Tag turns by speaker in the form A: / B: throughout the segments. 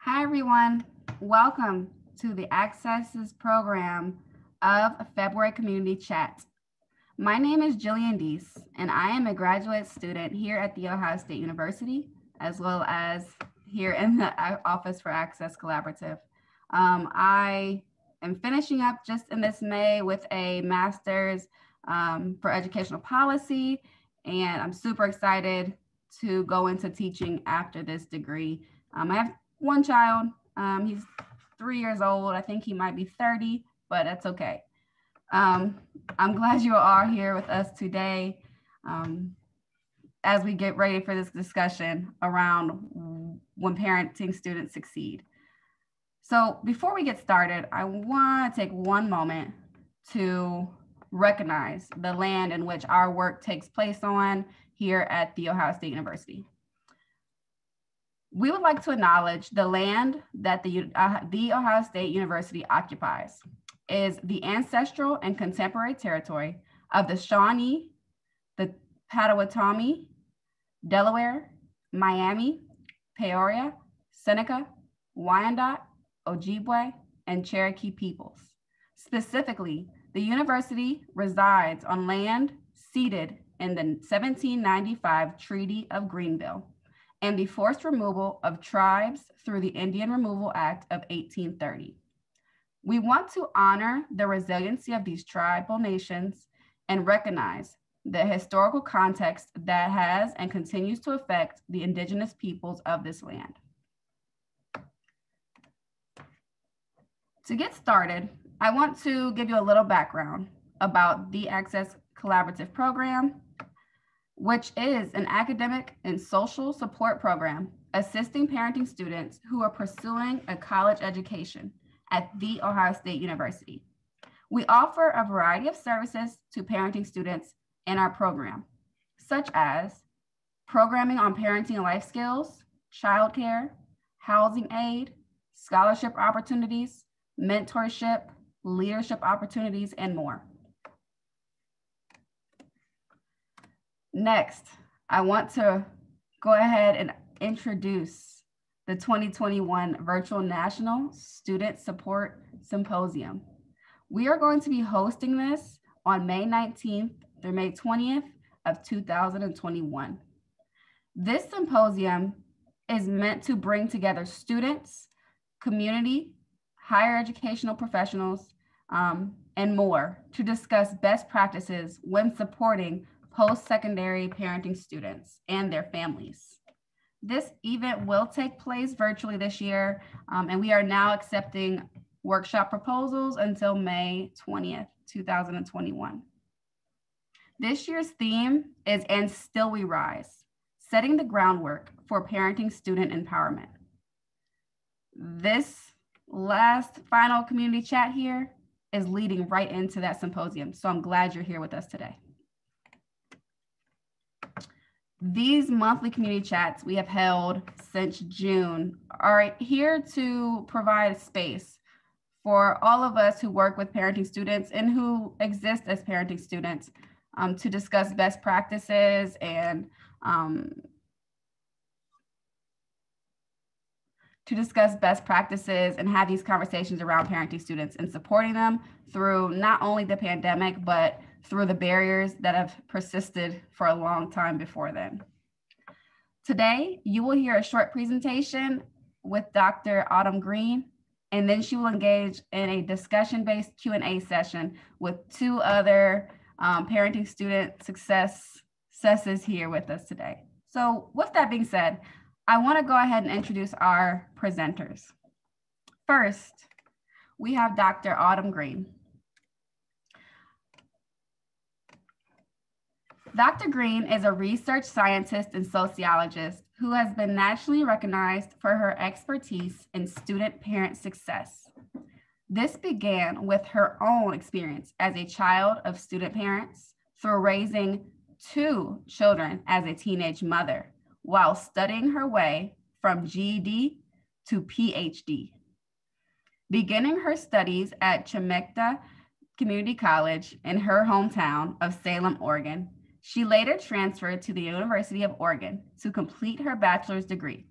A: Hi, everyone. Welcome to the Accesses program of February Community Chat. My name is Jillian Deese, and I am a graduate student here at The Ohio State University, as well as here in the Office for Access Collaborative. I am finishing up just in this May with a master's for educational policy, and I'm super excited to go into teaching after this degree. I have one child. He's 3 years old. I think he might be 30, but that's okay. I'm glad you are here with us today as we get ready for this discussion around when parenting students succeed. So before we get started, I want to take one moment to recognize the land in which our work takes place on here at The Ohio State University. We would like to acknowledge the land that the Ohio State University occupies is the ancestral and contemporary territory of the Shawnee, the Potawatomi, Delaware, Miami, Peoria, Seneca, Wyandot, Ojibwe, and Cherokee peoples. Specifically, the university resides on land ceded in the 1795 Treaty of Greenville and the forced removal of tribes through the Indian Removal Act of 1830. We want to honor the resiliency of these tribal nations and recognize the historical context that has and continues to affect the indigenous peoples of this land. To get started, I want to give you a little background about the Access Collaborative Program, which is an academic and social support program assisting parenting students who are pursuing a college education at The Ohio State University. We offer a variety of services to parenting students in our program, such as programming on parenting and life skills, childcare, housing aid, scholarship opportunities, mentorship, leadership opportunities, and more. Next, I want to go ahead and introduce the 2021 Virtual National Student Support Symposium. We are going to be hosting this on May 19th through May 20th of 2021. This symposium is meant to bring together students, community, higher educational professionals, and more to discuss best practices when supporting post-secondary parenting students and their families. This event will take place virtually this year, and we are now accepting workshop proposals until May 20th, 2021. This year's theme is And Still We Rise, setting the groundwork for parenting student empowerment. This last final community chat here is leading right into that symposium, so I'm glad you're here with us today. These monthly community chats we have held since June are here to provide space for all of us who work with parenting students and who exist as parenting students to discuss best practices and have these conversations around parenting students and supporting them through not only the pandemic, but through the barriers that have persisted for a long time before then. Today, you will hear a short presentation with Dr. Autumn Green, and then she will engage in a discussion-based Q&A session with two other parenting student successes here with us today. So with that being said, I want to go ahead and introduce our presenters. First, we have Dr. Autumn Green. Dr. Green is a research scientist and sociologist who has been nationally recognized for her expertise in student-parent success. This began with her own experience as a child of student parents through raising 2 children as a teenage mother while studying her way from GED to PhD. Beginning her studies at Chemekta Community College in her hometown of Salem, Oregon, she later transferred to the University of Oregon to complete her bachelor's degree.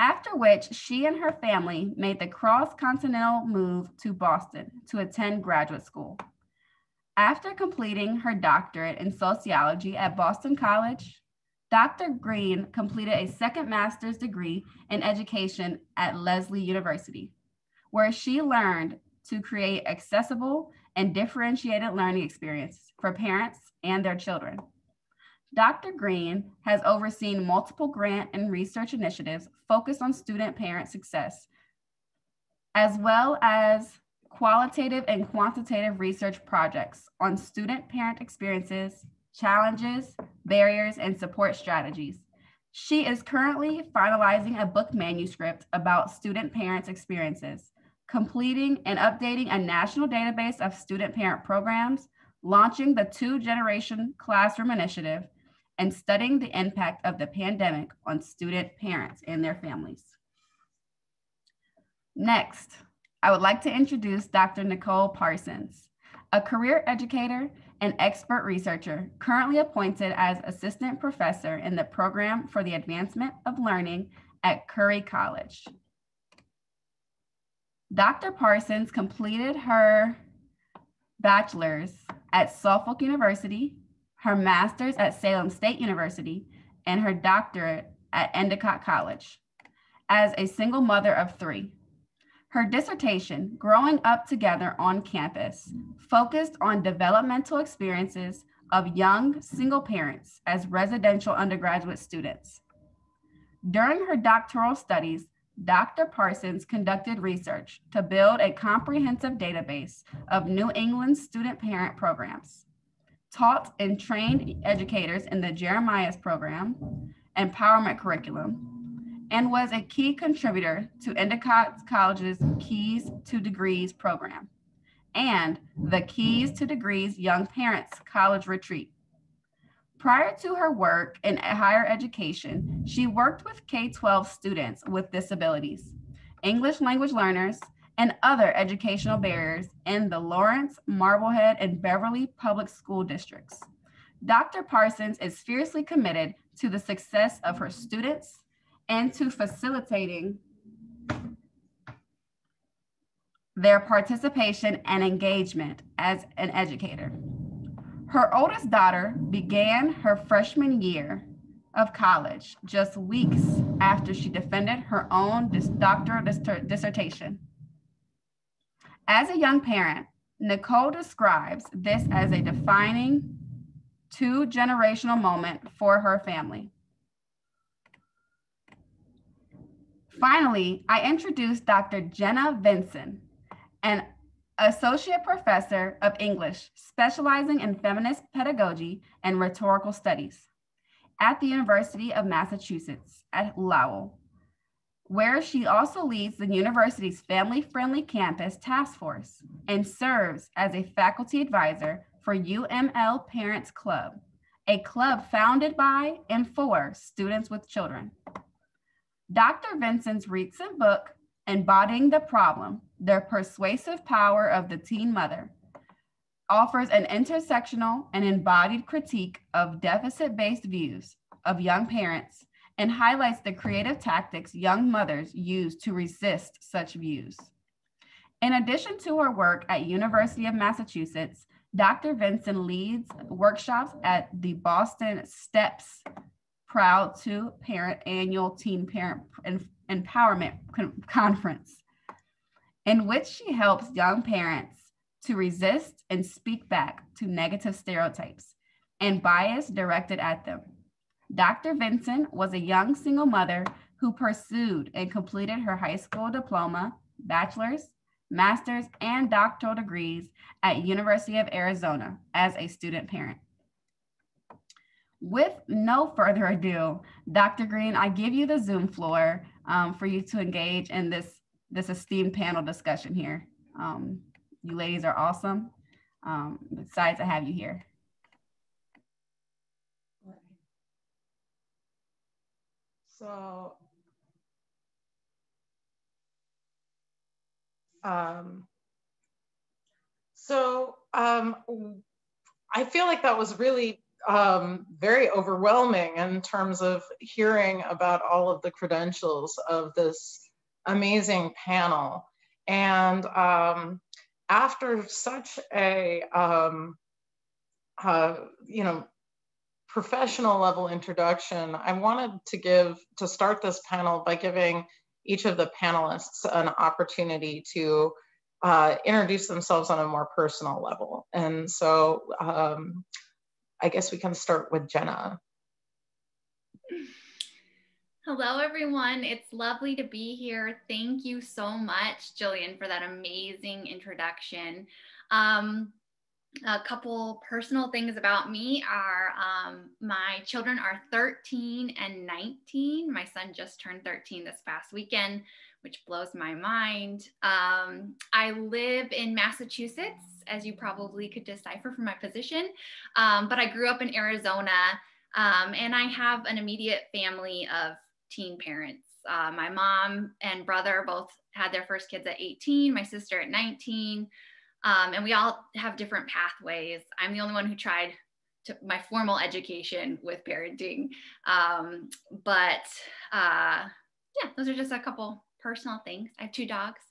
A: after which she and her family made the cross-continental move to Boston to attend graduate school. After completing her doctorate in sociology at Boston College, Dr. Green completed a second master's degree in education at Lesley University, where she learned to create accessible and differentiated learning experiences for parents and their children. Dr. Green has overseen multiple grant and research initiatives focused on student-parent success, as well as qualitative and quantitative research projects on student-parent experiences, challenges, barriers, and support strategies. She is currently finalizing a book manuscript about student-parents' experiences, completing and updating a national database of student-parent programs, launching the Two-Generation Classroom Initiative, and studying the impact of the pandemic on student parents and their families. Next, I would like to introduce Dr. Nicole Parsons, a career educator and expert researcher currently appointed as assistant professor in the Program for the Advancement of Learning at Curry College. Dr. Parsons completed her bachelor's at Suffolk University, her master's at Salem State University, and her doctorate at Endicott College. As a single mother of 3, her dissertation, Growing Up Together on Campus, focused on developmental experiences of young single parents as residential undergraduate students. During her doctoral studies, Dr. Parsons conducted research to build a comprehensive database of New England student-parent programs, taught and trained educators in the Jeremiah's program, empowerment curriculum, and was a key contributor to Endicott College's Keys to Degrees program and the Keys to Degrees Young Parents College Retreat. Prior to her work in higher education, she worked with K-12 students with disabilities, English language learners, and other educational barriers in the Lawrence, Marblehead, and Beverly public school districts. Dr. Parsons is fiercely committed to the success of her students and to facilitating their participation and engagement as an educator. Her oldest daughter began her freshman year of college just weeks after she defended her own doctoral dissertation. As a young parent, Nicole describes this as a defining 2-generational moment for her family. Finally, I introduced Dr. Jenna Vinson, an associate professor of English specializing in feminist pedagogy and rhetorical studies at the University of Massachusetts at Lowell, where she also leads the university's family-friendly campus task force and serves as a faculty advisor for UML Parents Club, a club founded by and for students with children. Dr. Vinson's recent book, Embodying the Problem, The Persuasive Power of the Teen Mother, offers an intersectional and embodied critique of deficit-based views of young parents and highlights the creative tactics young mothers use to resist such views. In addition to her work at University of Massachusetts, Dr. Vinson leads workshops at the Boston STEPS Proud to Parent Annual Teen Parent Empowerment Conference, in which she helps young parents to resist and speak back to negative stereotypes and bias directed at them. Dr. Vinson was a young single mother who pursued and completed her high school diploma, bachelor's, master's, and doctoral degrees at University of Arizona as a student parent. With no further ado, Dr. Green, I give you the Zoom floor for you to engage in this esteemed panel discussion here. You ladies are awesome. I'm excited to have you here.
B: So, I feel like that was really very overwhelming in terms of hearing about all of the credentials of this amazing panel. And after such a, professional level introduction, I wanted to start this panel by giving each of the panelists an opportunity to introduce themselves on a more personal level. And so I guess we can start with Jenna.
C: Hello, everyone. It's lovely to be here. Thank you so much, Jillian, for that amazing introduction. A couple personal things about me are my children are 13 and 19. My son just turned 13 this past weekend, which blows my mind. I live in Massachusetts, as you probably could decipher from my position, but I grew up in Arizona, and I have an immediate family of teen parents. My mom and brother both had their first kids at 18, my sister at 19. And we all have different pathways. I'm the only one who tried my formal education with parenting. Yeah, those are just a couple personal things. I have 2 dogs.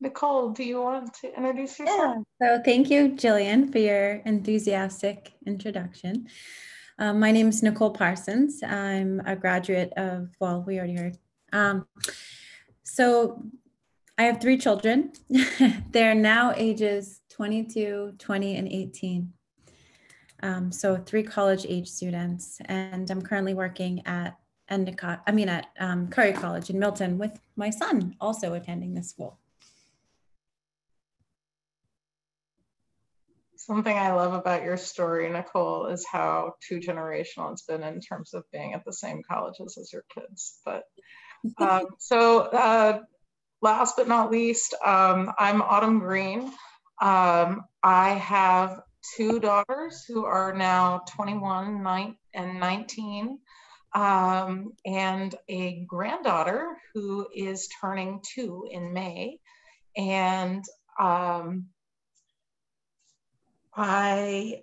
B: Nicole, do you want to introduce yourself?
D: Yeah. So thank you, Jillian, for your enthusiastic introduction. My name is Nicole Parsons. I'm a graduate of, well, we already heard. So I have 3 children. They're now ages 22, 20, and 18. So 3 college age students. And I'm currently working at Curry College in Milton with my son also attending this school.
B: Something I love about your story, Nicole, is how 2-generational it's been in terms of being at the same colleges as your kids. But last but not least, I'm Autumn Green. I have 2 daughters who are now 21 and 19, and a granddaughter who is turning 2 in May. And I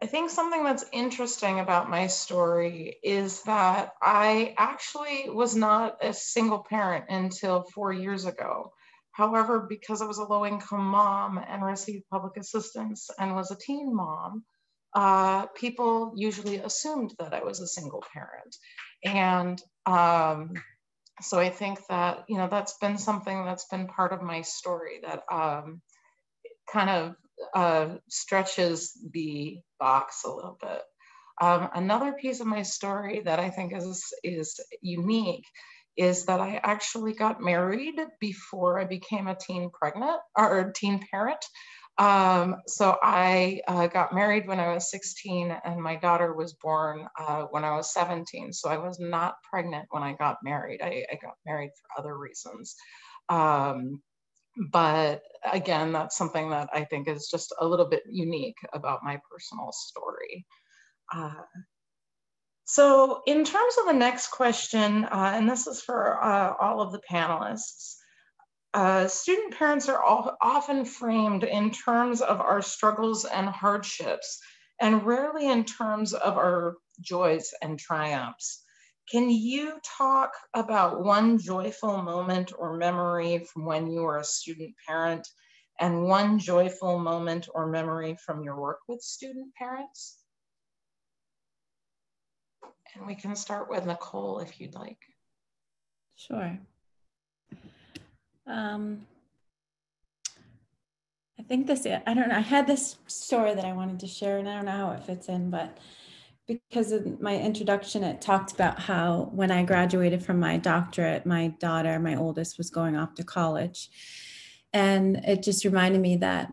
B: think something that's interesting about my story is that I actually was not a single parent until 4 years ago. However, because I was a low-income mom and received public assistance and was a teen mom, people usually assumed that I was a single parent. And so I think that, that's been something that's been part of my story that kind of stretches the box a little bit. Another piece of my story that I think is unique is that I actually got married before I became a teen parent. So I got married when I was 16 and my daughter was born when I was 17. So I was not pregnant when I got married. I got married for other reasons. But again, that's something that I think is just a little bit unique about my personal story. So in terms of the next question, and this is for all of the panelists, student parents are often framed in terms of our struggles and hardships, and rarely in terms of our joys and triumphs. Can you talk about one joyful moment or memory from when you were a student parent and one joyful moment or memory from your work with student parents? And we can start with Nicole if you'd like.
D: Sure. I think I don't know, I had this story that I wanted to share and I don't know how it fits in, but because of my introduction, it talked about how when I graduated from my doctorate, my daughter, my oldest, was going off to college. And it just reminded me that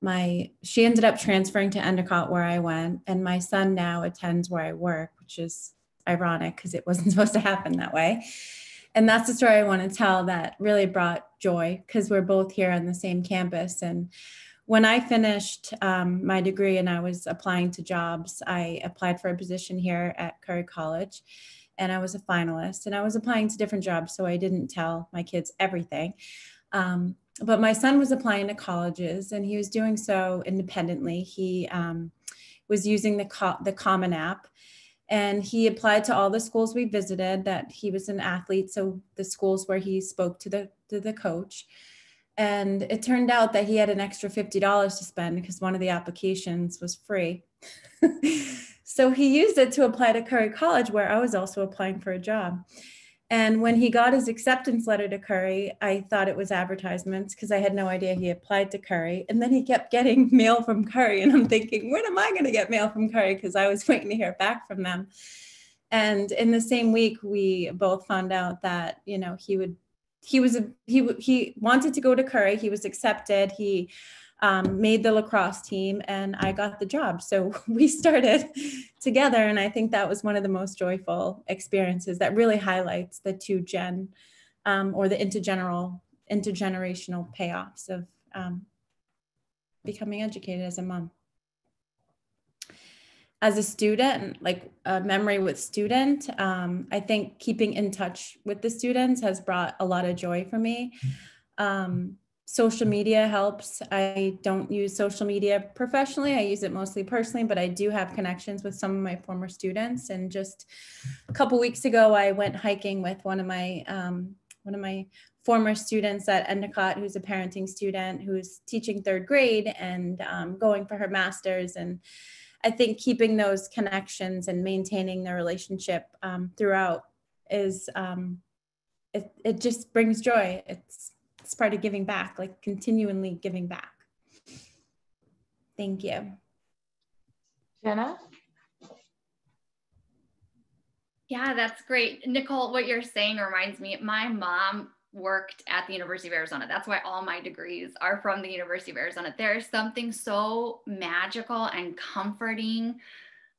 D: she ended up transferring to Endicott where I went, and my son now attends where I work, which is ironic because it wasn't supposed to happen that way. And that's the story I want to tell that really brought joy because we're both here on the same campus. And when I finished my degree and I was applying to jobs, I applied for a position here at Curry College and I was a finalist, and I was applying to different jobs. So I didn't tell my kids everything. but my son was applying to colleges, and he was doing so independently. He was using the Common App, and he applied to all the schools we visited. That he was an athlete, so the schools where he spoke to the coach. And it turned out that he had an extra $50 to spend because one of the applications was free. So he used it to apply to Curry College, where I was also applying for a job. And when he got his acceptance letter to Curry, I thought it was advertisements because I had no idea he applied to Curry. And then he kept getting mail from Curry. And I'm thinking, when am I going to get mail from Curry? Because I was waiting to hear back from them. And in the same week, we both found out that, you know, he wanted to go to Curry. He was accepted. He made the lacrosse team, and I got the job. So we started together. And I think that was one of the most joyful experiences that really highlights the or the intergenerational payoffs of becoming educated as a mom. As a student, like a memory with student, I think keeping in touch with the students has brought a lot of joy for me. Social media helps. I don't use social media professionally. I use it mostly personally, but I do have connections with some of my former students. And just a couple weeks ago, I went hiking with one of my former students at Endicott, who's a parenting student who's teaching 3rd grade and going for her master's. And I think keeping those connections and maintaining the relationship throughout is, it just brings joy. It's part of giving back, like continually giving back. Thank you.
B: Jenna?
C: Yeah, that's great. Nicole, what you're saying reminds me, my mom worked at the University of Arizona. That's why all my degrees are from the University of Arizona. There's something so magical and comforting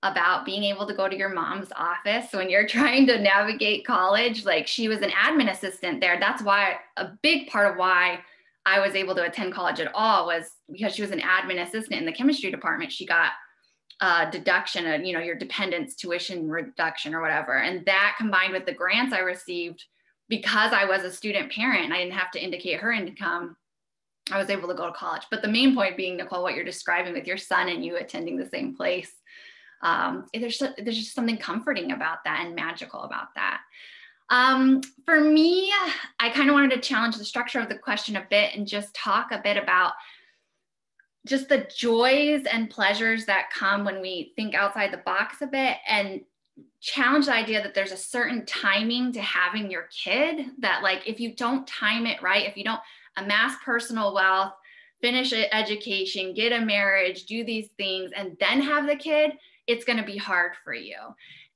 C: about being able to go to your mom's office when you're trying to navigate college. Like, she was an admin assistant there. That's why a big part of why I was able to attend college at all was because she was an admin assistant in the chemistry department. She got a deduction, you know, your dependent's tuition reduction or whatever. And that combined with the grants I received, because I was a student parent, I didn't have to indicate her income, I was able to go to college. But the main point being, Nicole, what you're describing with your son and you attending the same place, there's just something comforting about that and magical about that. For me, I kind of wanted to challenge the structure of the question a bit and just talk a bit about just the joys and pleasures that come when we think outside the box a bit, and challenge the idea that there's a certain timing to having your kid, that like, if you don't time it right, if you don't amass personal wealth, finish an education, get a marriage, do these things, and then have the kid, it's going to be hard for you.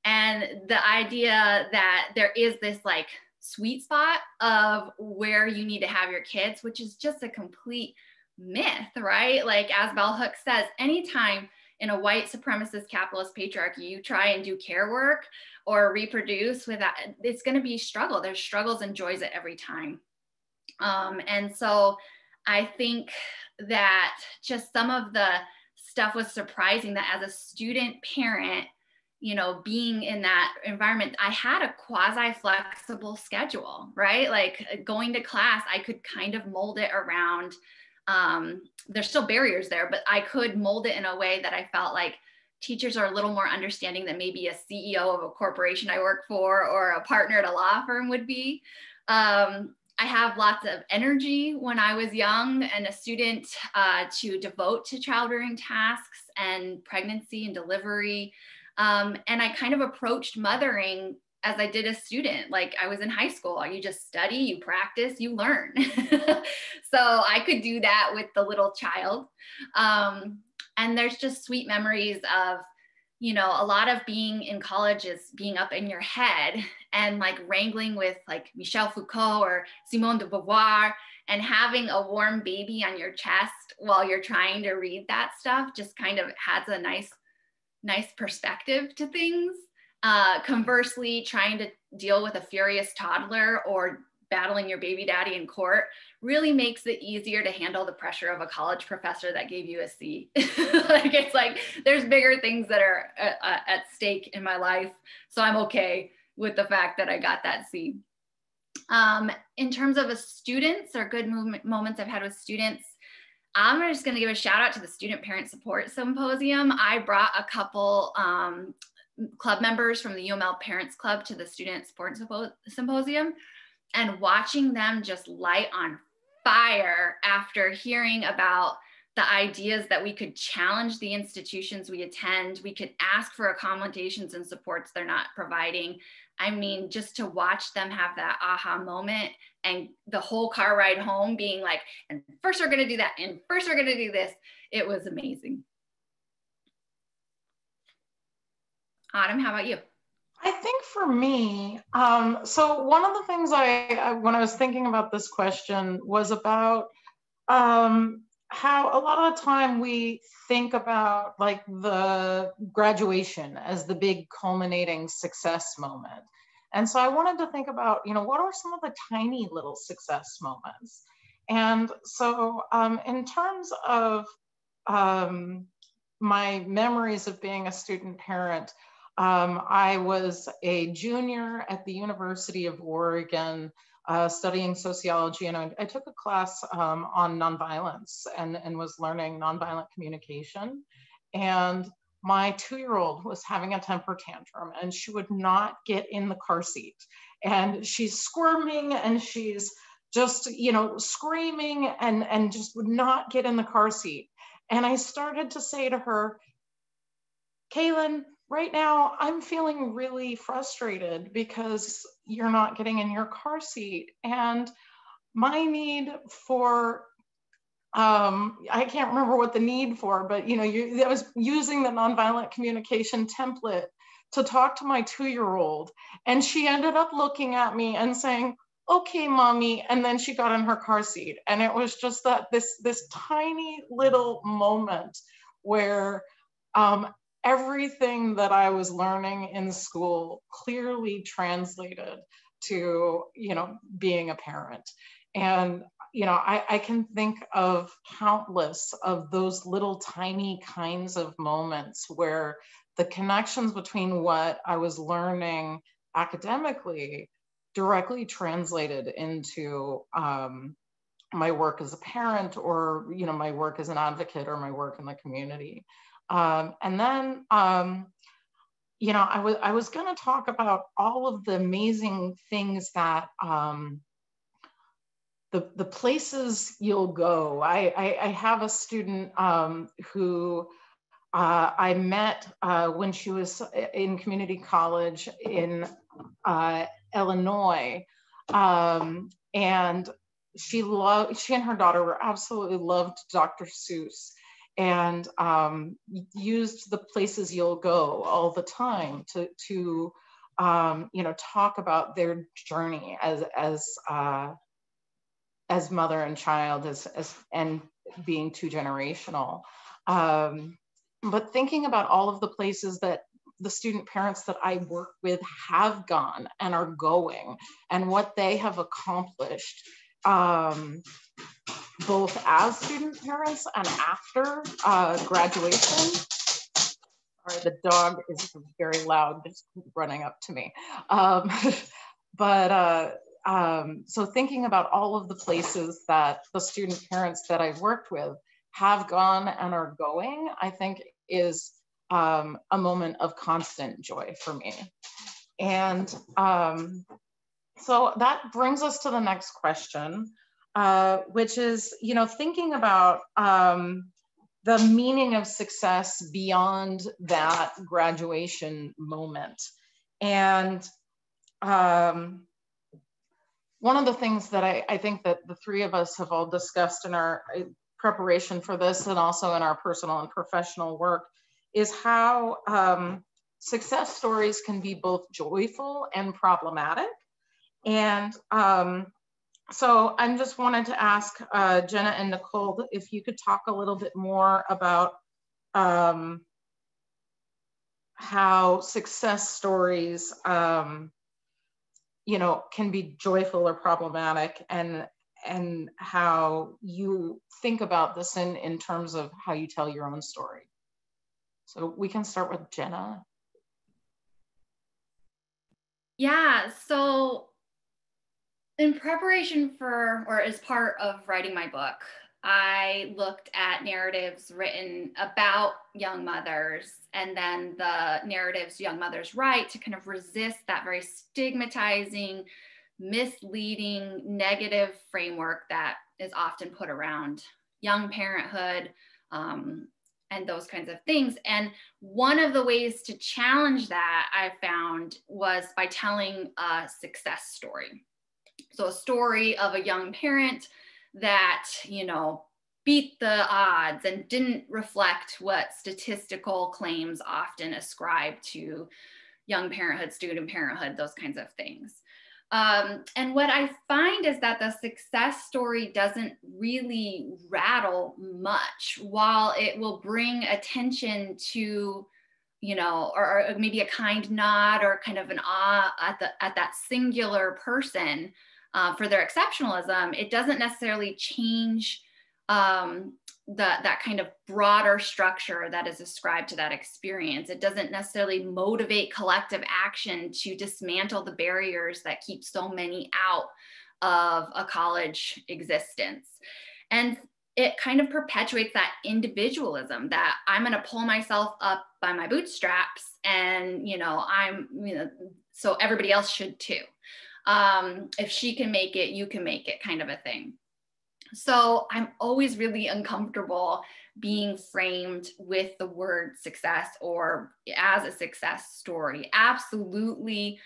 C: And the idea that there is this like sweet spot of where you need to have your kids, which is just a complete myth, right? Like, as Bell Hooks says, anytime in a white supremacist capitalist patriarchy you try and do care work or reproduce with that, it's going to be struggle. There's struggles and joys at every time. And so I think that just some of the stuff was surprising, that as a student parent, you know, being in that environment, I had a quasi flexible schedule, right? Like, going to class, I could kind of mold it around, there's still barriers there, but I could mold it in a way that I felt like teachers are a little more understanding than maybe a CEO of a corporation I work for or a partner at a law firm would be. I have lots of energy when I was young and a student to devote to child rearing tasks and pregnancy and delivery. And I kind of approached mothering as I did a student. Like, I was in high school. You just study, you practice, you learn. So I could do that with the little child. And there's just sweet memories of, you know, a lot of being in college is being up in your head and like wrangling with like Michel Foucault or Simone de Beauvoir, and having a warm baby on your chest while you're trying to read that stuff just kind of adds a nice perspective to things. Conversely, trying to deal with a furious toddler or battling your baby daddy in court really makes it easier to handle the pressure of a college professor that gave you a C. Like, it's like, there's bigger things that are at stake in my life. So I'm okay with the fact that I got that C. In terms of students or good moments I've had with students, I'm just going to give a shout out to the Student Parent Support Symposium. I brought a couple club members from the UML Parents Club to the Student Support Symposium, and watching them just light on fire after hearing about the ideas that we could challenge the institutions we attend, we could ask for accommodations and supports they're not providing. I mean, just to watch them have that aha moment, and the whole car ride home being like, and first we're gonna do that, and first we're gonna do this. It was amazing. Autumn, how about you?
B: I think for me, so one of the things when I was thinking about this question was about how a lot of the time we think about like the graduation as the big culminating success moment. And so I wanted to think about, what are some of the tiny little success moments? And so in terms of my memories of being a student parent, I was a junior at the University of Oregon studying sociology, and I took a class on nonviolence and was learning nonviolent communication. And my 2-year-old was having a temper tantrum, and she would not get in the car seat. And she's squirming, and she's just, screaming, and just would not get in the car seat. And I started to say to her, Kaylin, right now, I'm feeling really frustrated because you're not getting in your car seat. And my need for, I can't remember what the need for, but I was using the nonviolent communication template to talk to my 2-year-old. And she ended up looking at me and saying, okay, mommy. And then she got in her car seat. And it was just that this tiny little moment where everything that I was learning in school clearly translated to, being a parent. And, I can think of countless of those little tiny kinds of moments where the connections between what I was learning academically directly translated into my work as a parent, or, my work as an advocate, or my work in the community. And then, I was going to talk about all of the amazing things that the places you'll go. I have a student who I met when she was in community college in Illinois, and she and her daughter were absolutely loved Dr. Seuss, and used the places you'll go all the time to talk about their journey as mother and child, and being 2-generational. But thinking about all of the places that the student parents that I work with have gone and are going, and what they have accomplished, both as student parents and after graduation. Sorry, the dog is very loud, just running up to me. So thinking about all of the places that the student parents that I've worked with have gone and are going, I think is a moment of constant joy for me. And so that brings us to the next question, which is, thinking about the meaning of success beyond that graduation moment. And one of the things that I think that the three of us have all discussed in our preparation for this, and also in our personal and professional work, is how success stories can be both joyful and problematic. And so I just wanted to ask Jenna and Nicole if you could talk a little bit more about how success stories can be joyful or problematic, and how you think about this in terms of how you tell your own story. So we can start with Jenna.
C: Yeah, so In preparation for, or as part of writing my book, I looked at narratives written about young mothers and then the narratives young mothers write to kind of resist that very stigmatizing, misleading, negative framework that is often put around young parenthood and those kinds of things. And one of the ways to challenge that I found was by telling a success story. So a story of a young parent that, you know, beat the odds and didn't reflect what statistical claims often ascribe to young parenthood, student parenthood, those kinds of things. And what I find is that the success story doesn't really rattle much, while it will bring attention to, you know, or maybe a kind nod or kind of an awe at that singular person for their exceptionalism. It doesn't necessarily change that kind of broader structure that is ascribed to that experience. It doesn't necessarily motivate collective action to dismantle the barriers that keep so many out of a college existence. And it kind of perpetuates that individualism that I'm going to pull myself up by my bootstraps and, you know, so everybody else should too. If she can make it, you can make it, kind of a thing. So I'm always really uncomfortable being framed with the word success or as a success story. Absolutely,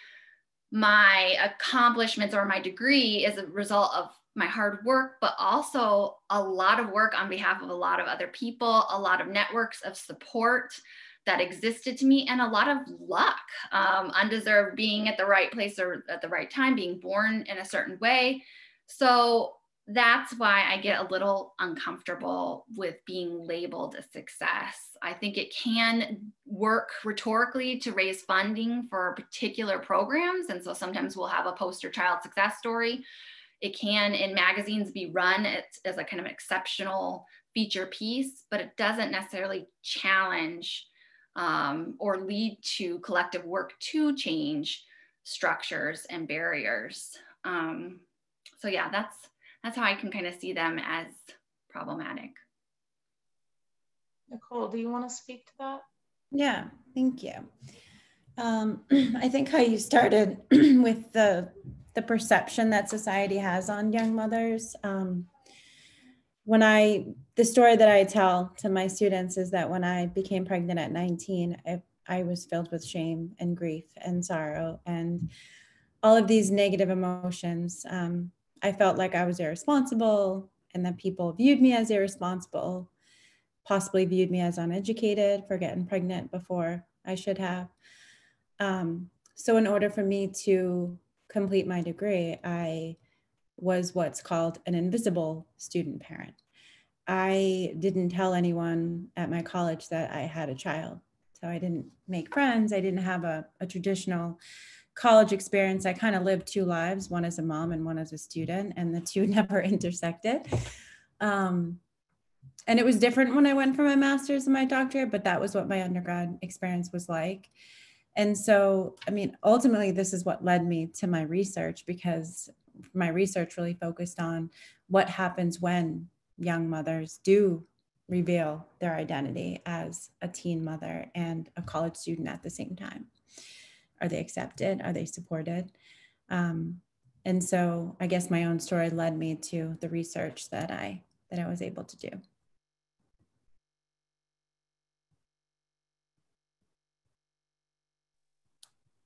C: my accomplishments or my degree is a result of my hard work, but also a lot of work on behalf of a lot of other people, a lot of networks of support that existed to me, and a lot of luck, undeserved being at the right place or at the right time, being born in a certain way. So that's why I get a little uncomfortable with being labeled a success. I think it can work rhetorically to raise funding for particular programs. And so sometimes we'll have a poster child success story. It can in magazines be run as a kind of exceptional feature piece, but it doesn't necessarily challenge or lead to collective work to change structures and barriers. So yeah, that's how I can kind of see them as problematic.
B: Nicole, do you want to speak to that?
D: Yeah, thank you. I think how you started with the perception that society has on young mothers. The story that I tell to my students is that when I became pregnant at 19, I was filled with shame and grief and sorrow and all of these negative emotions. I felt like I was irresponsible and that people viewed me as irresponsible, possibly viewed me as uneducated for getting pregnant before I should have. So in order for me to complete my degree, I was what's called an invisible student parent. I didn't tell anyone at my college that I had a child. So I didn't make friends. I didn't have a traditional college experience. I kind of lived two lives, one as a mom and one as a student, and the two never intersected. And it was different when I went for my master's and my doctorate, but that was what my undergrad experience was like. And so, I mean, ultimately, this is what led me to my research, because my research really focused on what happens when young mothers do reveal their identity as a teen mother and a college student at the same time. Are they accepted? Are they supported? And so I guess my own story led me to the research that I was able to do.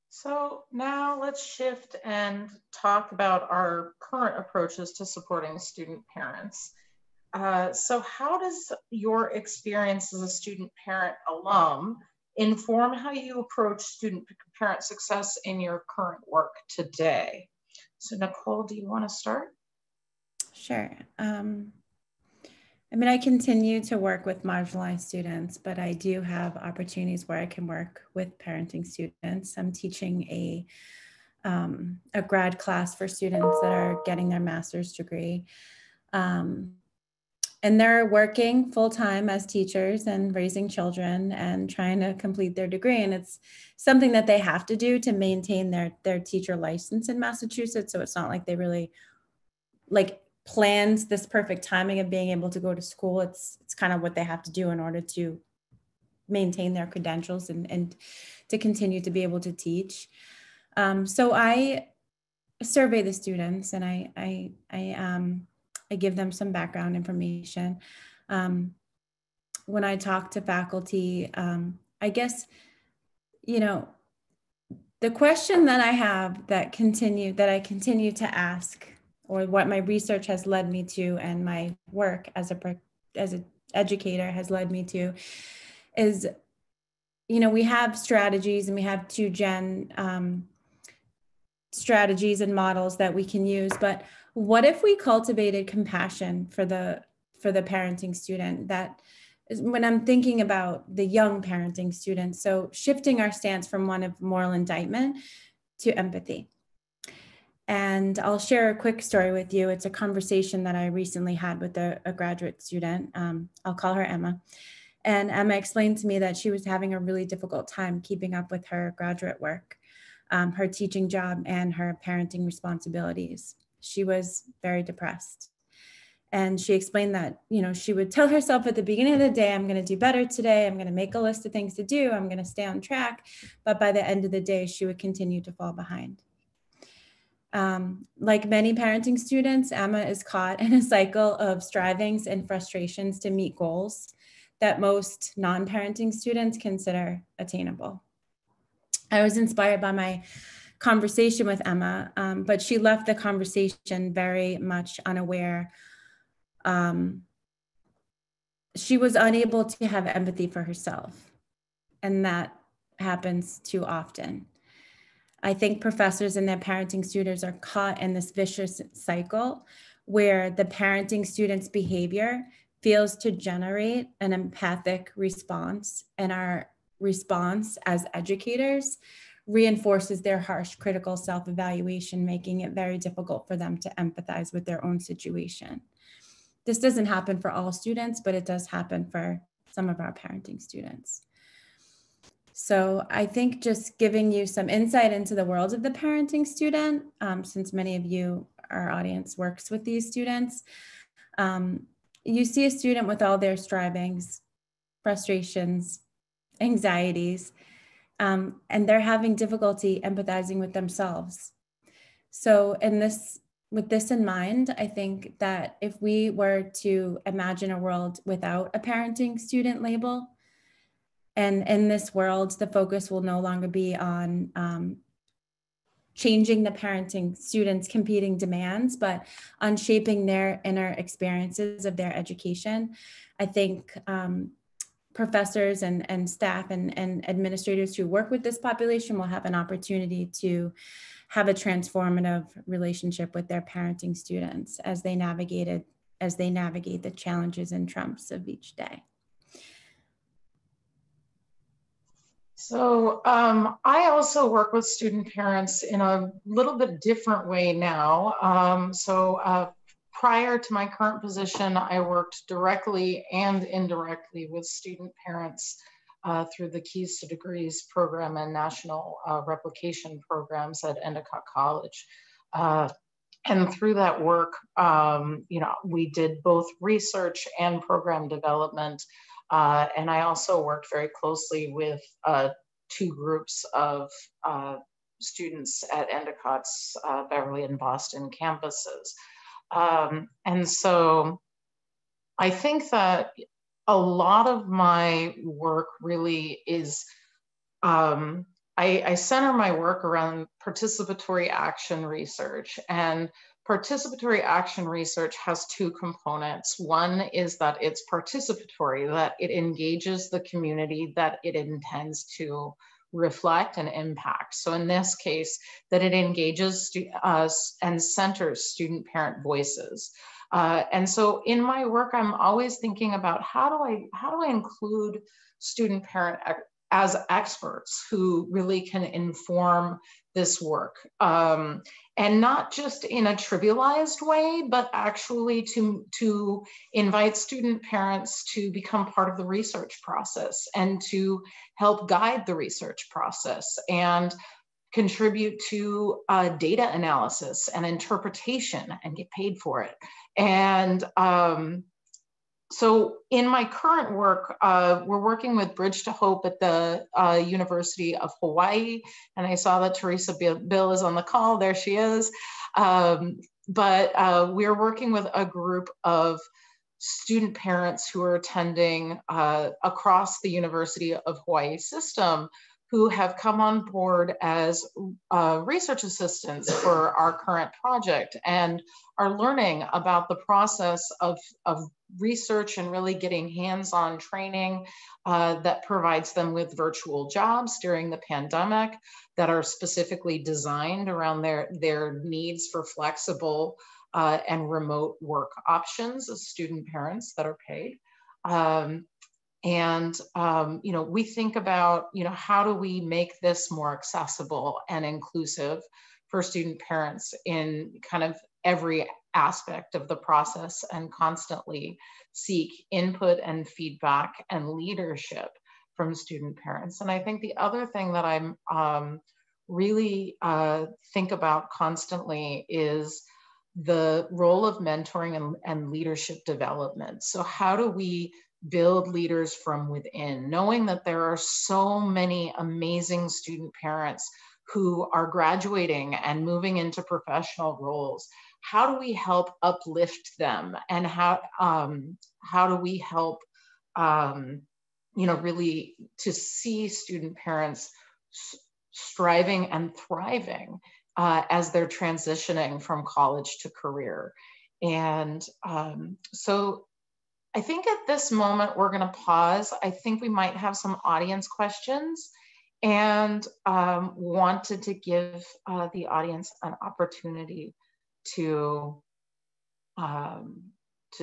B: So now let's shift and talk about our current approaches to supporting student parents. So how does your experience as a student parent alum inform how you approach student parent success in your current work today? So Nicole, do you want to start?
D: Sure. I mean, I continue to work with marginalized students, but I do have opportunities where I can work with parenting students. I'm teaching a grad class for students that are getting their master's degree. and they're working full-time as teachers and raising children and trying to complete their degree. And it's something that they have to do to maintain their teacher license in Massachusetts. So it's not like they really like planned this perfect timing of being able to go to school. It's kind of what they have to do in order to maintain their credentials and to continue to be able to teach. So I survey the students, and I give them some background information. When I talk to faculty, I guess, you know, the question that I have that I continue to ask, or what my research has led me to, and my work as an educator has led me to, is, you know, we have strategies and we have 2-gen strategies and models that we can use, but what if we cultivated compassion for the parenting student? That is when I'm thinking about the young parenting students. So shifting our stance from one of moral indictment to empathy. And I'll share a quick story with you. It's a conversation that I recently had with a graduate student. I'll call her Emma. And Emma explained to me that she was having a really difficult time keeping up with her graduate work, her teaching job, and her parenting responsibilities. She was very depressed. And she explained that, you know, she would tell herself at the beginning of the day, I'm going to do better today. I'm going to make a list of things to do. I'm going to stay on track. But by the end of the day, she would continue to fall behind. Like many parenting students, Emma is caught in a cycle of strivings and frustrations to meet goals that most non-parenting students consider attainable. I was inspired by my conversation with Emma, but she left the conversation very much unaware. She was unable to have empathy for herself, and that happens too often. I think professors and their parenting students are caught in this vicious cycle where the parenting student's behavior fails to generate an empathic response, and our response as educators reinforces their harsh critical self-evaluation, making it very difficult for them to empathize with their own situation. This doesn't happen for all students, but it does happen for some of our parenting students. So I think just giving you some insight into the world of the parenting student, since many of you, our audience, works with these students, you see a student with all their strivings, frustrations, anxieties, and they're having difficulty empathizing with themselves. So with this in mind, I think that if we were to imagine a world without a parenting student label, and in this world, the focus will no longer be on changing the parenting students' competing demands, but on shaping their inner experiences of their education. I think professors and staff and administrators who work with this population will have an opportunity to have a transformative relationship with their parenting students as they navigate the challenges and trumps of each day.
B: So I also work with student parents in a little bit different way now. Prior to my current position, I worked directly and indirectly with student parents through the Keys to Degrees program and national replication programs at Endicott College. And through that work, we did both research and program development. And I also worked very closely with 2 groups of students at Endicott's Beverly and Boston campuses. And so I think that a lot of my work really is, I center my work around participatory action research. And participatory action research has 2 components. One is that it's participatory, that it engages the community that it intends to reflect and impact. So in this case, that it engages and centers student parent voices. And so in my work, I'm always thinking about how do I include student parent as experts who really can inform this work. And not just in a trivialized way, but actually to invite student parents to become part of the research process and to help guide the research process and contribute to data analysis and interpretation and get paid for it. And so in my current work, we're working with Bridge to Hope at the University of Hawaii. And I saw that Teresa Bill is on the call. There she is. But we're working with a group of student parents who are attending across the University of Hawaii system, who have come on board as research assistants for our current project and are learning about the process of research and really getting hands-on training that provides them with virtual jobs during the pandemic that are specifically designed around their needs for flexible and remote work options as student parents that are paid. You know, we think about, you know, how do we make this more accessible and inclusive for student parents in kind of every aspect of the process, and constantly seek input and feedback and leadership from student parents. And I think the other thing that I'm really think about constantly is the role of mentoring and leadership development. So how do we build leaders from within, knowing that there are so many amazing student parents who are graduating and moving into professional roles? How do we help uplift them, and how do we help you know, really to see student parents striving and thriving as they're transitioning from college to career? And so I think at this moment, we're going to pause. I think we might have some audience questions, and wanted to give the audience an opportunity to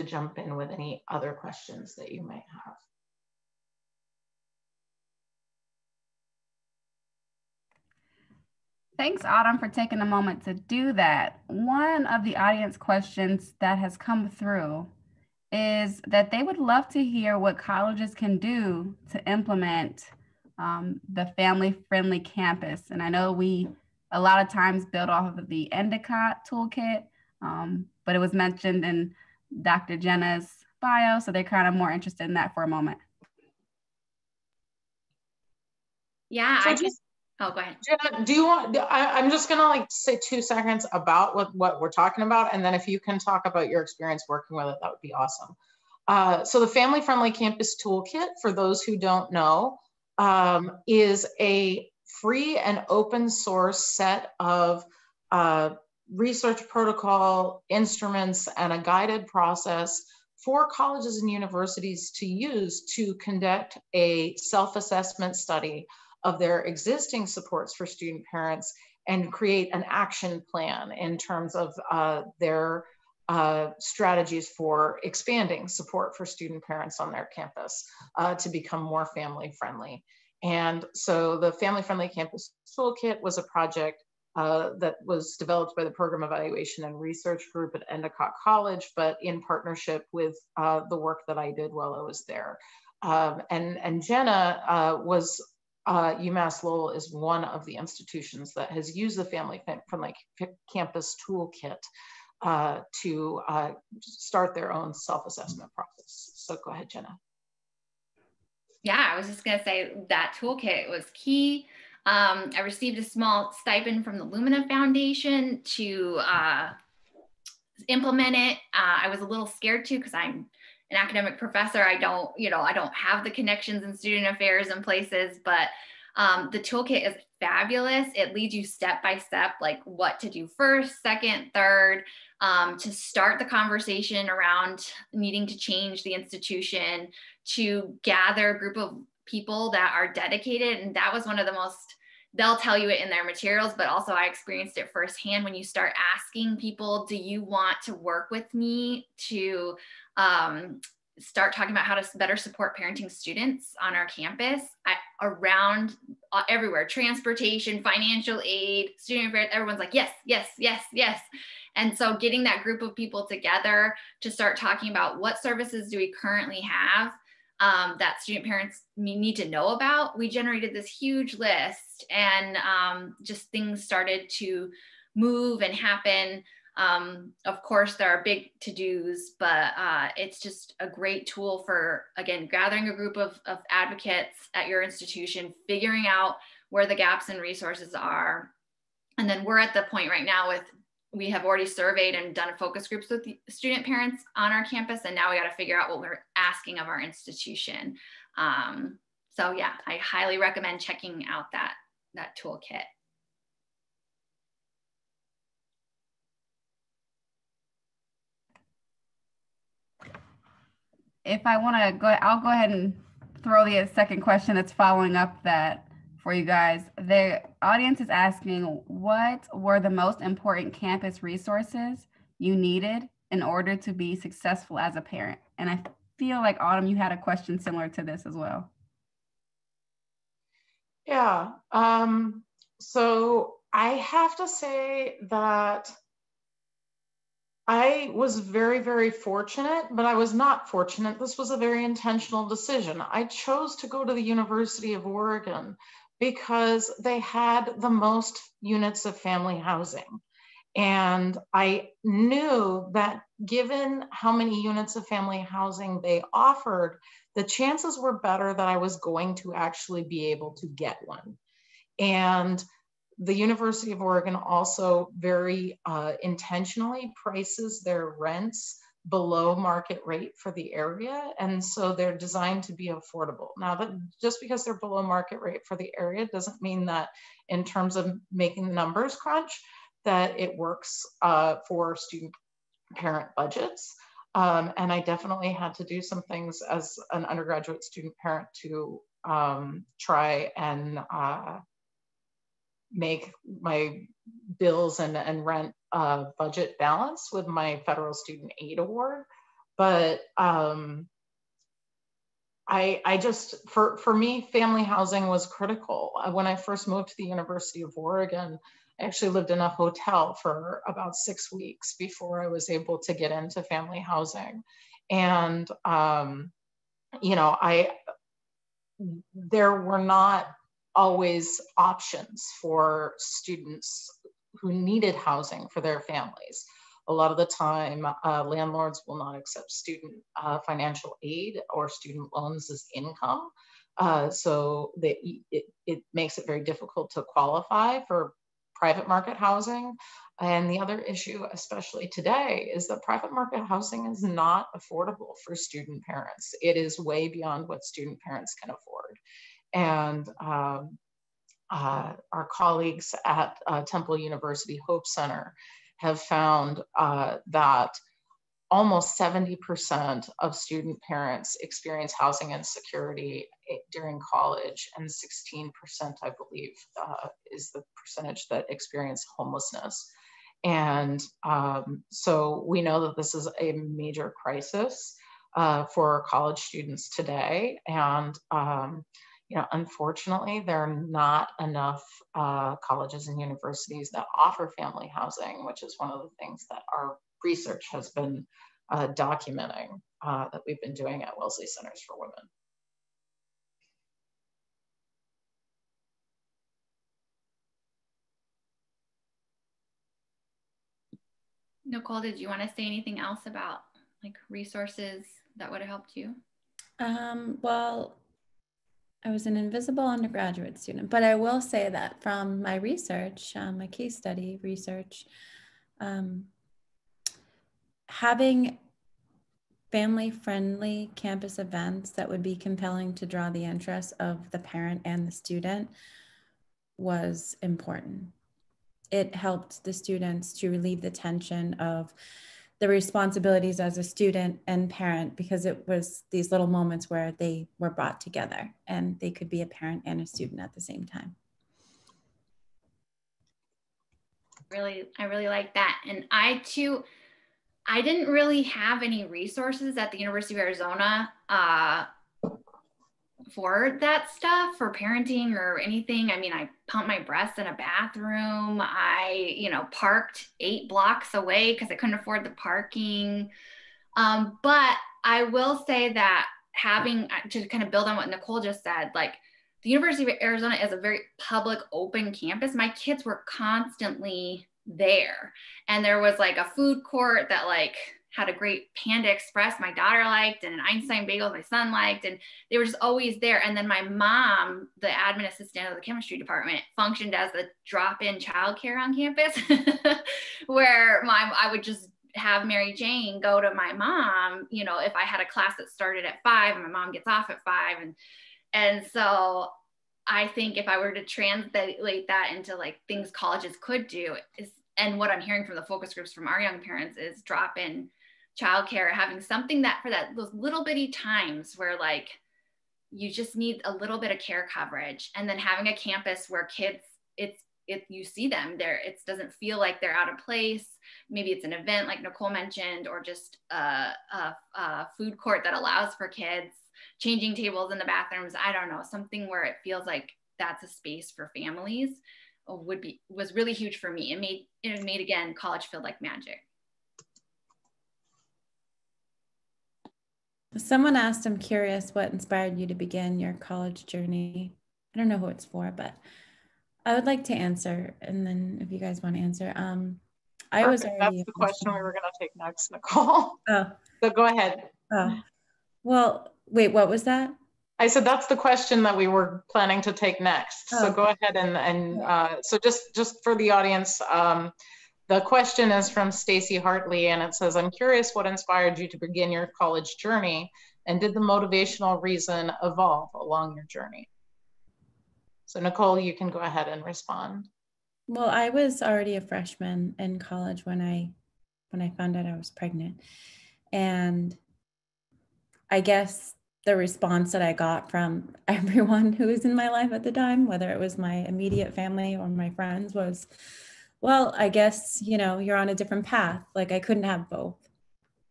B: jump in with any other questions that you might have.
A: Thanks, Autumn, for taking a moment to do that. One of the audience questions that has come through is that they would love to hear what colleges can do to implement the family-friendly campus. And I know we a lot of times build off of the Endicott toolkit, but it was mentioned in Dr. Jenna's bio, so they're kind of more interested in that for a moment.
C: Yeah,
B: So
C: oh, go ahead.
B: Jenna, do you want, I'm just gonna like say 2 seconds about what we're talking about, and then if you can talk about your experience working with it, that would be awesome. So the Family Friendly Campus Toolkit, for those who don't know, is a free and open source set of research protocol, instruments, and a guided process for colleges and universities to use to conduct a self-assessment study of their existing supports for student parents and create an action plan in terms of their strategies for expanding support for student parents on their campus to become more family friendly. And so the Family Friendly Campus Toolkit was a project that was developed by the Program Evaluation and Research Group at Endicott College, but in partnership with the work that I did while I was there. And Jenna was, UMass Lowell is one of the institutions that has used the Family Friendly Campus Toolkit to start their own self-assessment process. So go ahead, Jenna.
C: Yeah, I was just going to say that toolkit was key. I received a small stipend from the Lumina Foundation to implement it. I was a little scared too, because I'm an academic professor. I don't have the connections in student affairs and places, but the toolkit is fabulous. It leads you step by step, like what to do first, second, third, to start the conversation around needing to change the institution, to gather a group of people that are dedicated. And that was one of the most, they'll tell you it in their materials, but also I experienced it firsthand when you start asking people, do you want to work with me to start talking about how to better support parenting students on our campus around everywhere, transportation, financial aid, student affairs, everyone's like, yes, yes, yes, yes. And so getting that group of people together to start talking about what services do we currently have that student parents need to know about, we generated this huge list, and just things started to move and happen. Of course, there are big to-dos, but it's just a great tool for, again, gathering a group of advocates at your institution, figuring out where the gaps in resources are. And then we're at the point right now we have already surveyed and done focus groups with student parents on our campus, and now we got to figure out what we're asking of our institution. So yeah, I highly recommend checking out that toolkit.
A: If I want to go, I'll go ahead and throw the second question that's following up that for you guys. The audience is asking, what were the most important campus resources you needed in order to be successful as a parent? And I feel like, Autumn, you had a question similar to this as well.
B: Yeah, so I have to say that I was very, very fortunate, but I was not fortunate. This was a very intentional decision. I chose to go to the University of Oregon because they had the most units of family housing. And I knew that given how many units of family housing they offered, the chances were better that I was going to actually be able to get one. And the University of Oregon also very intentionally prices their rents below market rate for the area. And so they're designed to be affordable. Now, that just because they're below market rate for the area doesn't mean that in terms of making the numbers crunch, that it works for student parent budgets. And I definitely had to do some things as an undergraduate student parent to try and make my bills and rent budget balance with my federal student aid award. But I just, for me, family housing was critical. When I first moved to the University of Oregon, I actually lived in a hotel for about 6 weeks before I was able to get into family housing. And, you know, there were not always options for students who needed housing for their families. A lot of the time, landlords will not accept student financial aid or student loans as income. So it makes it very difficult to qualify for private market housing. And the other issue, especially today, is that private market housing is not affordable for student parents. It is way beyond what student parents can afford. And our colleagues at Temple University Hope Center have found that almost 70% of student parents experience housing insecurity during college, and 16%, I believe, is the percentage that experience homelessness. And so we know that this is a major crisis for college students today. And you know, unfortunately, there are not enough colleges and universities that offer family housing, which is one of the things that our research has been documenting that we've been doing at Wellesley Centers for Women.
C: Nicole, did you want to say anything else about like resources that would have helped you?
D: Well, I was an invisible undergraduate student, but I will say that from my research, my case study research, having family-friendly campus events that would be compelling to draw the interest of the parent and the student was important. It helped the students to relieve the tension of the responsibilities as a student and parent, because it was these little moments where they were brought together and they could be a parent and a student at the same time.
C: I really like that. And I too, I didn't really have any resources at the University of Arizona for that stuff, for parenting or anything. I mean, I pumped my breasts in a bathroom. I, parked 8 blocks away because I couldn't afford the parking. But I will say that having to kind of build on what Nicole just said, like the University of Arizona is a very public, open campus. My kids were constantly there. And there was like a food court that like had a great Panda Express my daughter liked, and an Einstein bagel my son liked, and they were just always there. And then my mom, the admin assistant of the chemistry department, functioned as the drop-in childcare on campus, where I would just have Mary Jane go to my mom, if I had a class that started at 5 and my mom gets off at 5. And so I think if I were to translate that into like things colleges could do is, and what I'm hearing from the focus groups from our young parents, is drop in childcare, having something that for those little bitty times where like you just need a little bit of care coverage, and then having a campus where kids, you see them there, it doesn't feel like they're out of place. Maybe it's an event like Nicole mentioned, or just a food court that allows for kids, changing tables in the bathrooms. I don't know, something where it feels like that's a space for families was really huge for me. It made again college feel like magic.
D: Someone asked, I'm curious, what inspired you to begin your college journey? I don't know who it's for, but I would like to answer. And then if you guys want to answer, I was already—
B: That's the question we were going to take next, Nicole.
D: Oh.
B: So go ahead.
D: Oh, well, wait, what was that?
B: I said, that's the question that we were planning to take next.
D: Oh.
B: So go ahead and so just for the audience, the question is from Stacy Hartley, and it says, I'm curious what inspired you to begin your college journey, and did the motivational reason evolve along your journey? So Nicole, you can go ahead and respond.
D: Well, I was already a freshman in college when I found out I was pregnant. And I guess the response that I got from everyone who was in my life at the time, whether it was my immediate family or my friends, was, well, I guess, you're on a different path. Like I couldn't have both.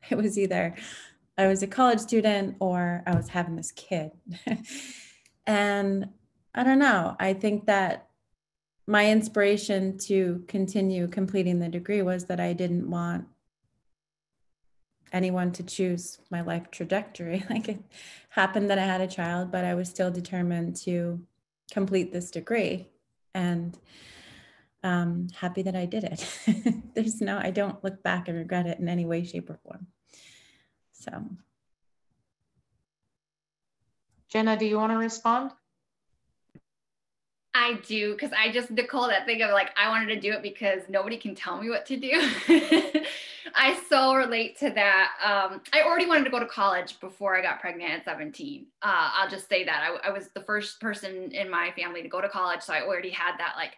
D: It was either I was a college student or I was having this kid. And I don't know. I think that my inspiration to continue completing the degree was that I didn't want anyone to choose my life trajectory. Like it happened that I had a child, but I was still determined to complete this degree, and happy that I did it. I don't look back and regret it in any way, shape, or form. So.
B: Jenna, do you want to respond?
C: I do, because I just, Nicole, that thing of like, I wanted to do it because nobody can tell me what to do. I so relate to that. I already wanted to go to college before I got pregnant at 17. I'll just say that. I was the first person in my family to go to college. So I already had that like,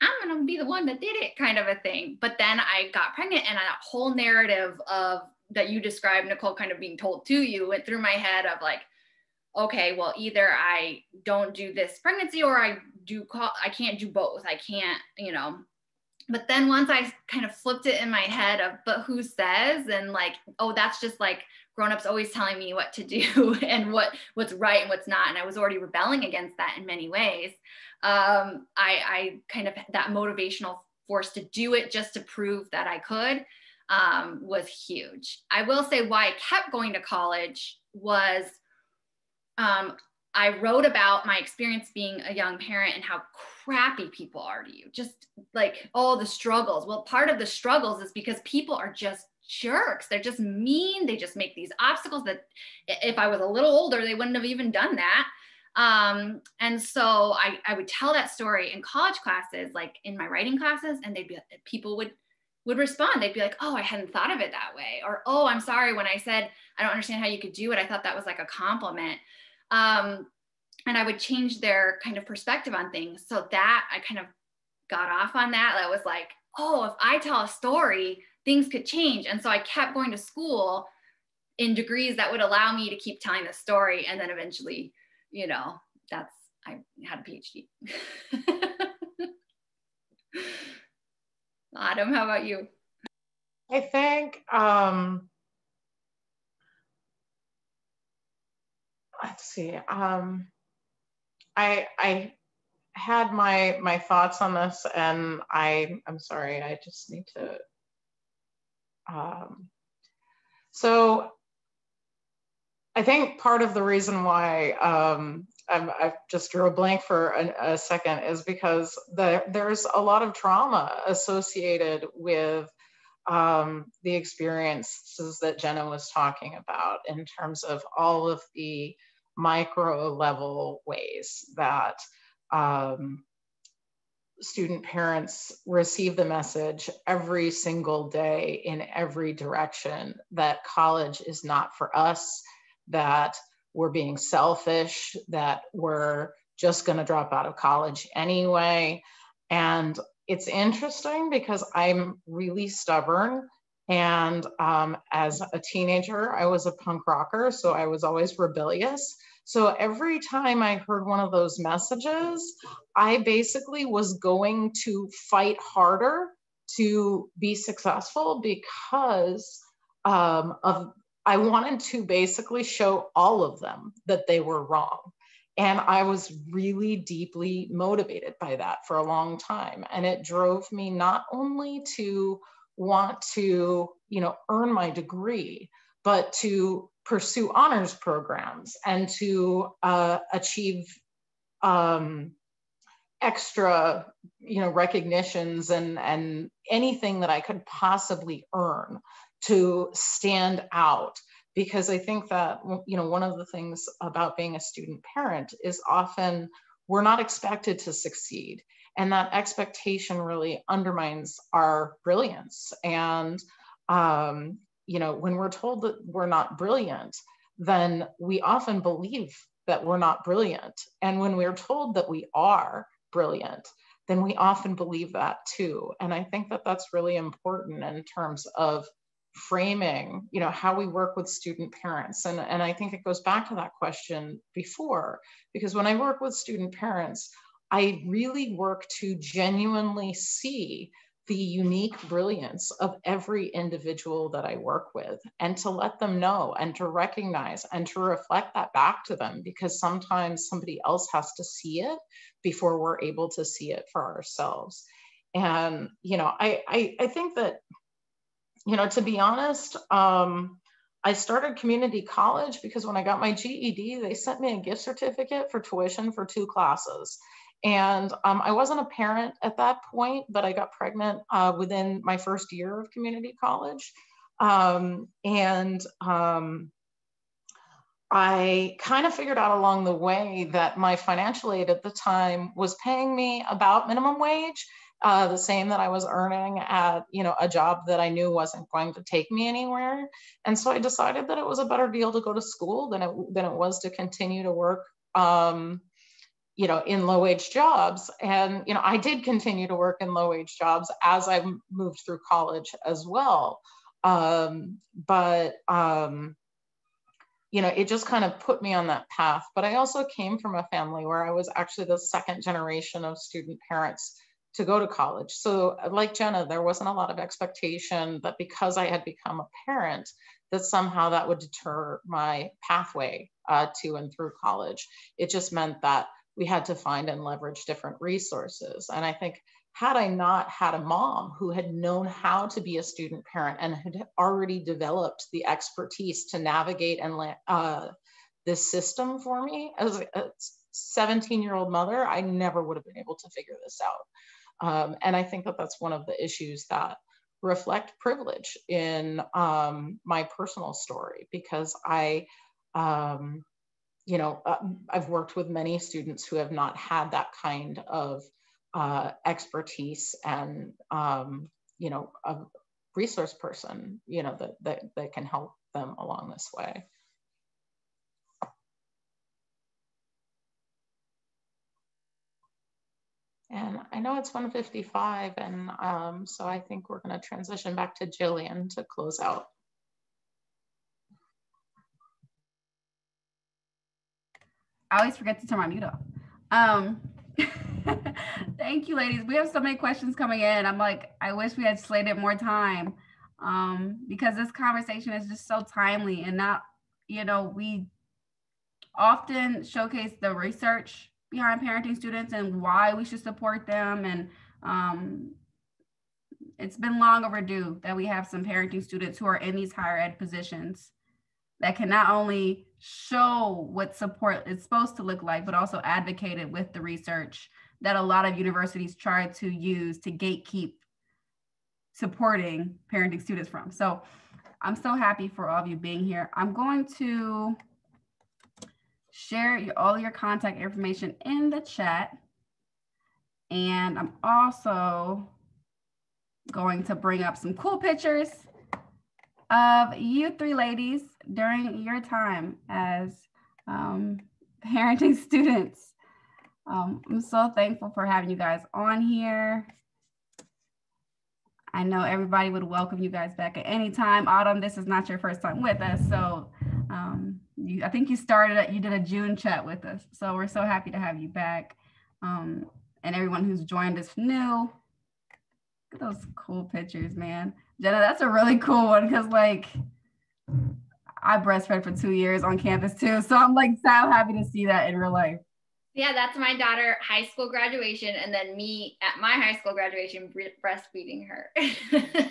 C: I'm going to be the one that did it kind of a thing. But then I got pregnant, and that whole narrative of that you described, Nicole, kind of being told to you, went through my head of like, okay, well, either I don't do this pregnancy or I can't do both. I can't, but then once I kind of flipped it in my head of, but who says? And like, oh, that's just like grownups always telling me what to do and what's right and what's not. And I was already rebelling against that in many ways. I kind of, that motivational force to do it just to prove that I could, was huge. I will say why I kept going to college was, I wrote about my experience being a young parent and how crappy people are to you, just like all the struggles. Well, part of the struggles is because people are just jerks. They're just mean. They just make these obstacles that if I was a little older, they wouldn't have even done that. And so I would tell that story in college classes, like in my writing classes, and people would respond. They'd be like, oh, I hadn't thought of it that way. Or, oh, I'm sorry. When I said, I don't understand how you could do it, I thought that was like a compliment. And I would change their kind of perspective on things. So that I kind of got off on that. I was like, oh, if I tell a story, things could change. And so I kept going to school in degrees that would allow me to keep telling the story. And then eventually, I had a PhD. Autumn, how about you?
B: I think, let's see, I had my thoughts on this, and I'm sorry, I just need to, so I think part of the reason why I just drew a blank for a second is because there's a lot of trauma associated with the experiences that Jenna was talking about, in terms of all of the micro level ways that student parents receive the message every single day in every direction that college is not for us, that we're being selfish, that we're just going to drop out of college anyway. And it's interesting because I'm really stubborn. And as a teenager, I was a punk rocker, so I was always rebellious. So every time I heard one of those messages, I basically was going to fight harder to be successful, because I wanted to basically show all of them that they were wrong. And I was really deeply motivated by that for a long time. And it drove me not only to want to, earn my degree, but to pursue honors programs and to achieve extra, recognitions and anything that I could possibly earn to stand out. Because I think that, one of the things about being a student parent is often we're not expected to succeed. And that expectation really undermines our brilliance. And, when we're told that we're not brilliant, then we often believe that we're not brilliant. And when we're told that we are brilliant, then we often believe that too. And I think that that's really important in terms of framing, how we work with student parents. And I think it goes back to that question before, because when I work with student parents, I really work to genuinely see the unique brilliance of every individual that I work with, and to let them know and to recognize and to reflect that back to them, because sometimes somebody else has to see it before we're able to see it for ourselves. And, I think that, to be honest, I started community college because when I got my GED, they sent me a gift certificate for tuition for 2 classes. And I wasn't a parent at that point, but I got pregnant within my first year of community college. I kind of figured out along the way that my financial aid at the time was paying me about minimum wage, the same that I was earning at, a job that I knew wasn't going to take me anywhere. And so I decided that it was a better deal to go to school than it was to continue to work, in low wage jobs. And, I did continue to work in low wage jobs as I moved through college as well. It just kind of put me on that path. But I also came from a family where I was actually the second generation of student parents to go to college. So like Jenna, there wasn't a lot of expectation that because I had become a parent, that somehow that would deter my pathway to and through college. It just meant that we had to find and leverage different resources. And I think had I not had a mom who had known how to be a student parent and had already developed the expertise to navigate and this system for me as a 17-year-old mother, I never would have been able to figure this out. And I think that that's one of the issues that reflect privilege in my personal story, because I've worked with many students who have not had that kind of expertise and, a resource person, that can help them along this way. And I know it's 1:55, and so I think we're going to transition back to Jillian to close out.
A: I always forget to turn my mute off. Thank you, ladies. We have so many questions coming in. I'm like, I wish we had slated more time. because this conversation is just so timely, and not, we often showcase the research behind parenting students and why we should support them. And it's been long overdue that we have some parenting students who are in these higher ed positions that can not only show what support is supposed to look like, but also advocate it with the research that a lot of universities try to use to gatekeep supporting parenting students from. So I'm so happy for all of you being here. I'm going to share all your contact information in the chat. And I'm also going to bring up some cool pictures of you three ladies during your time as parenting students. I'm so thankful for having you guys on here. I know everybody would welcome you guys back at any time. Autumn, this is not your first time with us. So I think you did a June chat with us. So we're so happy to have you back. And everyone who's joined us new. Look at those cool pictures, man. Jenna, that's a really cool one because like I breastfed for 2 years on campus too. So I'm like so happy to see that in real life.
C: Yeah, that's my daughter high school graduation, and then me at my high school graduation breastfeeding her.
A: It's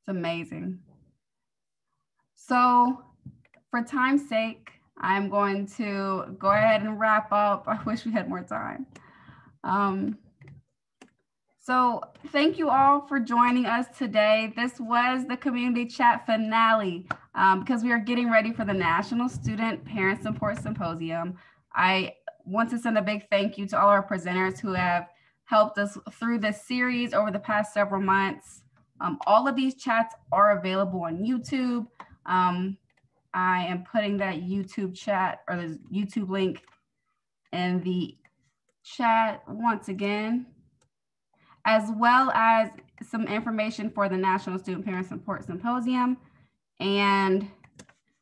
A: amazing. So for time's sake, I'm going to go ahead and wrap up. I wish we had more time. So thank you all for joining us today. This was the community chat finale because we are getting ready for the National Student Parent Support Symposium. I want to send a big thank you to all our presenters who have helped us through this series over the past several months. All of these chats are available on YouTube. I am putting that YouTube chat or the YouTube link in the chat once again, as well as some information for the National Student Parent Support Symposium and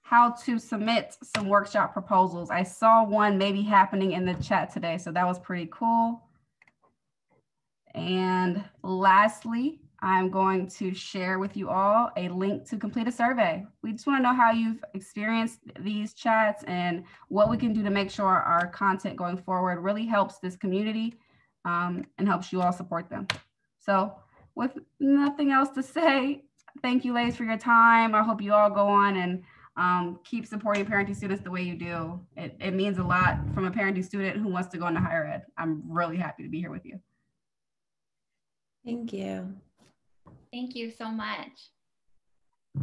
A: how to submit some workshop proposals. I saw one maybe happening in the chat today, so that was pretty cool. And lastly, I'm going to share with you all a link to complete a survey. We just want to know how you've experienced these chats and what we can do to make sure our content going forward really helps this community and helps you all support them. So with nothing else to say, thank you, ladies, for your time. I hope you all go on and keep supporting parenting students the way you do. It means a lot from a parenting student who wants to go into higher ed. I'm really happy to be here with you.
D: Thank you.
C: Thank you so much.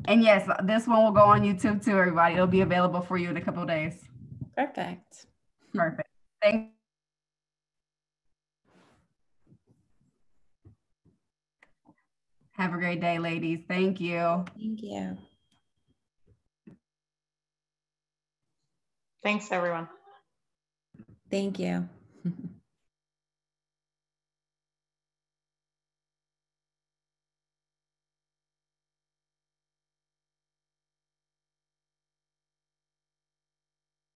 A: And yes, this one will go on YouTube too, everybody. It'll be available for you in a couple of days.
D: Perfect.
A: Perfect. Thank you. Have a great day, ladies. Thank you.
D: Thank you.
B: Thanks, everyone.
D: Thank you.